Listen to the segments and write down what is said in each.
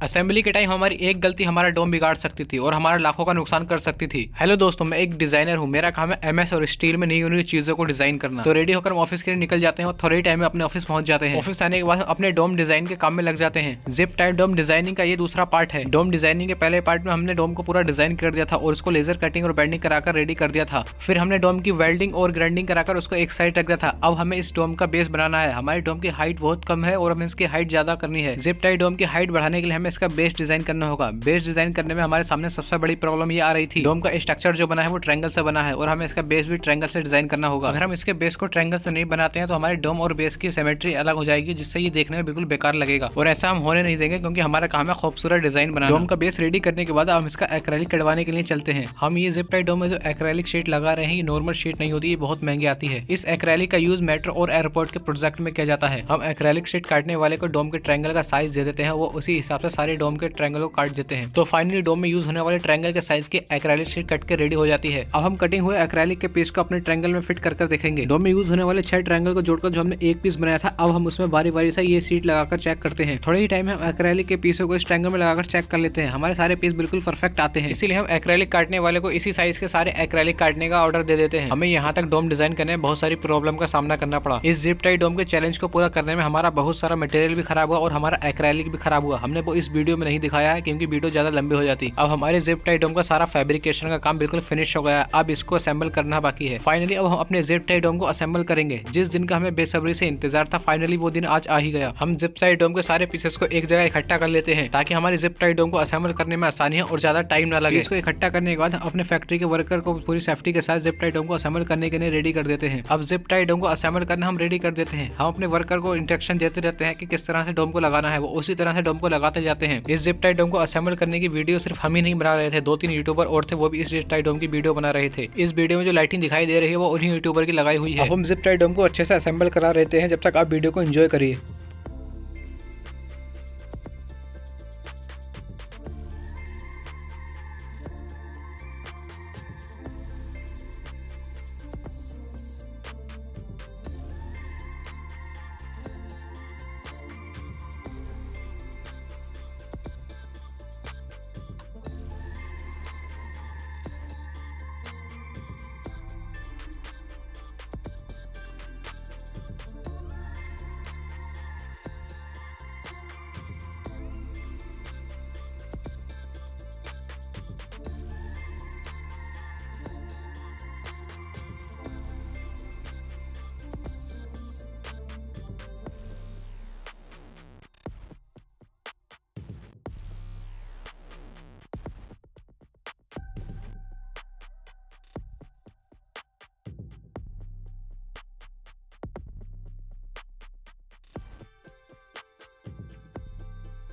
Assembly के time हमारी एक गलती हमारा डोम बिगाड़ सकती थी और हमारा लाखों का नुकसान कर सकती थी। हेलो दोस्तों, मैं एक डिजाइनर हूँ। मेरा काम है एमएस और स्टील में नई नई चीजों को डिजाइन करना। तो रेडी होकर हम ऑफिस के लिए निकल जाते हैं और थोड़े ही टाइम में अपने ऑफिस पहुंच जाते हैं। ऑफिस आने के बाद अपने डोम डिजाइन के काम में लग जाते हैं। जिप टाइप डोम डिजाइनिंग का ये दूसरा पार्ट है। डोम डिजाइनिंग के पहले पार्ट में हमने डोम को पूरा डिजाइन कर दिया था और उसको लेजर कटिंग और बेंडिंग कराकर रेडी कर दिया था। फिर हमने डोम की वेल्डिंग और ग्राइंडिंग कराकर उसको एक साइड रख दिया था। अब हमें इस डोम का बेस बनाना है। हमारी डोम की हाइट बहुत कम है और हमें इसकी हाइट ज्यादा करनी है। जिप टाइप डोम की हाइट बढ़ाने के लिए हमें इसका बेस डिजाइन करना होगा। बेस डिजाइन करने में हमारे सामने सबसे बड़ी प्रॉब्लम ये आ रही थी, डोम का स्ट्रक्चर जो बना है वो ट्रायंगल से बना है और हमें इसका बेस भी ट्रायंगल से डिजाइन करना होगा। अगर हम इसके बेस को ट्रायंगल से नहीं बनाते हैं तो हमारे डोम और बेस की सिमेट्री अलग हो जाएगी, जिससे ये देखने में बिल्कुल बेकार लगेगा और ऐसा हम होने नहीं देंगे, क्योंकि हमारा काम है खूबसूरत डिजाइन बनाना। डोम का बेस रेडी करने के बाद हम इसका एक्रेलिक कटवाने के लिए चलते हैं। हम ये जिप टाइप डोम में जो एक्रेलिक शीट लगा रहे हैं ये नॉर्मल शीट नहीं होती, ये बहुत महंगी आती है। इस एक्रेलिक का यूज मेट्रो और एयरपोर्ट के प्रोजेक्ट में किया जाता है। हम एक्रेलिक शीट काटने वाले को डोम के ट्रायंगल का साइज दे देते हैं, वो उसी हिसाब से सारे डोम के ट्रायंगल को काट देते हैं। तो फाइनली डोम में यूज होने वाले ट्रायंगल के साइज की एक्रेलिक शीट कट के रेडी हो जाती है। अब हम कटिंग हुए एक्रेलिक के पीस को अपने ट्रायंगल में फिट कर देखेंगे। डोम में यूज होने वाले 6 ट्रायंगल को जोड़कर जो हमने एक पीस बनाया था, अब हम उसमें बारी बारी से ये शीट लगाकर चेक करते हैं। थोड़े ही टाइम में हम एक्रेलिक के पीसों को इस ट्रायंगल में लगाकर चेक कर लेते हैं। हमारे सारे पीस बिल्कुल परफेक्ट आते हैं, इसीलिए हम एक्रेलिक काटने वाले को इसी साइज के सारे एक्रेलिक काटने का ऑर्डर दे देते हैं। हमें यहाँ तक डोम डिजाइन करने में बहुत सारी प्रॉब्लम का सामना करना पड़ा। इस जिप टाइप डोम के चैलेंज को पूरा करने में हमारा बहुत सारा मटेरियल भी खराब हुआ और हमारा एक्रेलिक भी खराब हुआ। हमने वो इस वीडियो में नहीं दिखाया है क्योंकि वीडियो ज्यादा लंबी हो जाती। अब हमारे जिप टाइप डोम का सारा फैब्रिकेशन का काम बिल्कुल फिनिश हो गया। अब इसको असेंबल करना बाकी है। फाइनली अब हम अपने जिप टाइप डोम को असेंबल करेंगे। जिस दिन का हमें बेसब्री से इंतजार था, फाइनली वो दिन आज आ ही गया। हम जिप टाइप डोम के सारे पीसेस को एक जगह इकट्ठा कर लेते हैं ताकि हमारी जिप टाइप डोम को असेंबल करने में आसानी हो और ज्यादा टाइम ना लगे। इसको इकट्ठा करने के बाद हम अपने फैक्ट्री के वर्कर को पूरी सेफ्टी के साथ जिप टाइप डोम को असेंबल करने के लिए रेडी कर देते हैं। अब जिप टाइप डोम को असेंबल करना हम रेडी कर देते हैं। हम अपने वर्कर को इंस्ट्रक्शन देते रहते हैं कि किस तरह से डोम को लगाना है, वो उसी तरह से डोम को लगाते जाते हैं। इस जिप टाइप डोम को असेंबल करने की वीडियो सिर्फ हम ही नहीं बना रहे थे, 2-3 यूट्यूबर और थे, वो भी इस जिप टाइप डोम की वीडियो बना रहे थे। इस वीडियो में जो लाइटिंग दिखाई दे रही है वो उन्हीं यूट्यूबर की लगाई हुई है। अब हम जिप टाइप डोम को अच्छे से असेंबल करा रहते हैं, जब तक आप वीडियो को एंजॉय करिए।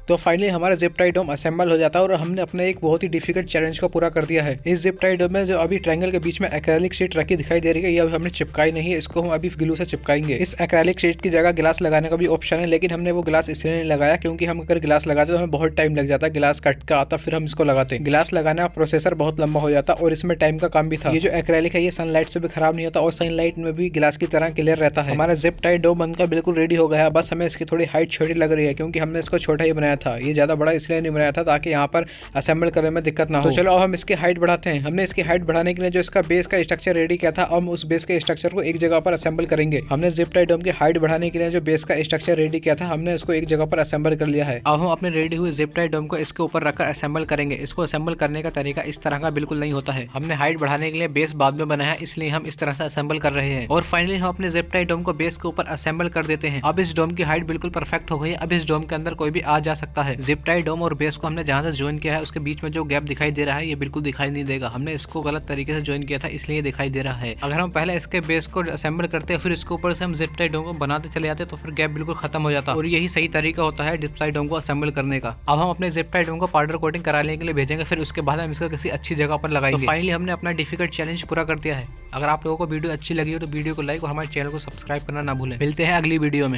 तो फाइनली हमारा जिप टाइप डोम असेंबल हो जाता है और हमने अपने एक बहुत ही डिफिकल्ट चैलेंज को पूरा कर दिया है। इस जिप टाइप डोम में जो अभी ट्रायंगल के बीच में एक्रेलिक शीट रखी दिखाई दे रही है, ये अभी हमने चिपकाई नहीं है, इसको हम अभी ग्लू से चिपकाएंगे। इस एक्रेलिक शीट की जगह गिलास लगाने का भी ऑप्शन है, लेकिन हमने वो गिलास इसलिए नहीं लगाया क्योंकि हम अगर गिलास लगाते तो हमें बहुत टाइम लग जाता, गिलास कट का आता फिर हम इसको लगाते। गिलास लगाने का प्रोसेसर बहुत लंबा हो जाता और इसमें टाइम का काम भी था। ये जो एक्रेलिक है ये सनलाइट से भी खराब नहीं होता और सनलाइट में भी गिलास की तरह क्लियर रहता है। हमारा जिप टाइप डोम बनकर बिल्कुल रेडी हो गया। बस हमें इसकी थोड़ी हाइट छोटी लग रही है क्योंकि हमने इसको छोटा ही बनाया था, ये ज्यादा बड़ा इसलिए नहीं बनाया था ताकि यहाँ पर असेंबल करने में दिक्कत ना हो। तो चलो अब हम इसकी हाइट बढ़ाते हैं। हमने इसकी हाइट बढ़ाने के लिए जो इसका बेस का स्ट्रक्चर रेडी किया था, अब हम उस बेस के स्ट्रक्चर को एक जगह पर असेंबल करेंगे। हमने जिप टाइप डोम की हाइट बढ़ाने के लिए जो बेस का स्ट्रक्चर रेडी किया था, हमने उसको एक जगह पर असेंबल कर लिया है। अब हम अपने रेडी हुए जिप टाइप डोम को इसके ऊपर रखकर असेंबल करेंगे। इसको असेंबल करने का तरीका इस तरह का बिल्कुल नहीं होता है। हमने हाइट बढ़ाने के लिए बेस बाद में बनाया, इसलिए हम इस तरह से असेंबल कर रहे हैं। और फाइनली हम अपने जिप टाइप डोम को बेस के ऊपर असेंबल कर देते हैं। अब इस डोम की हाइट बिल्कुल परफेक्ट हो गई। अब इस डोम के अंदर कोई भी आ जा सकता है। जिप टाइप डोम और बेस को हमने जहाँ से ज्वाइन किया है उसके बीच में जो गैप दिखाई दे रहा है ये बिल्कुल दिखाई नहीं देगा। हमने इसको गलत तरीके से ज्वाइन किया था इसलिए दिखाई दे रहा है। अगर हम पहले इसके बेस को असेंबल करते फिर इसके ऊपर से हम जिप टाइप डोम को बनाते चले जाते तो फिर गैप बिल्कुल खत्म हो जाता और यही सही तरीका होता है जिप टाइप डोम को असेंबल करने का। अब हम अपने जिप टाइप डोम को पाउडर कोटिंग कराने के लिए भेजेंगे, फिर उसके बाद हम इसको किसी अच्छी जगह पर लगाएंगे। तो फाइनली हमने अपना डिफिकल्ट चैलेंज पूरा कर दिया है। अगर आप लोगों को वीडियो अच्छी लगी हो तो वीडियो को लाइक और हमारे चैनल को सब्सक्राइब करना ना भूलें। मिलते हैं अगली वीडियो में।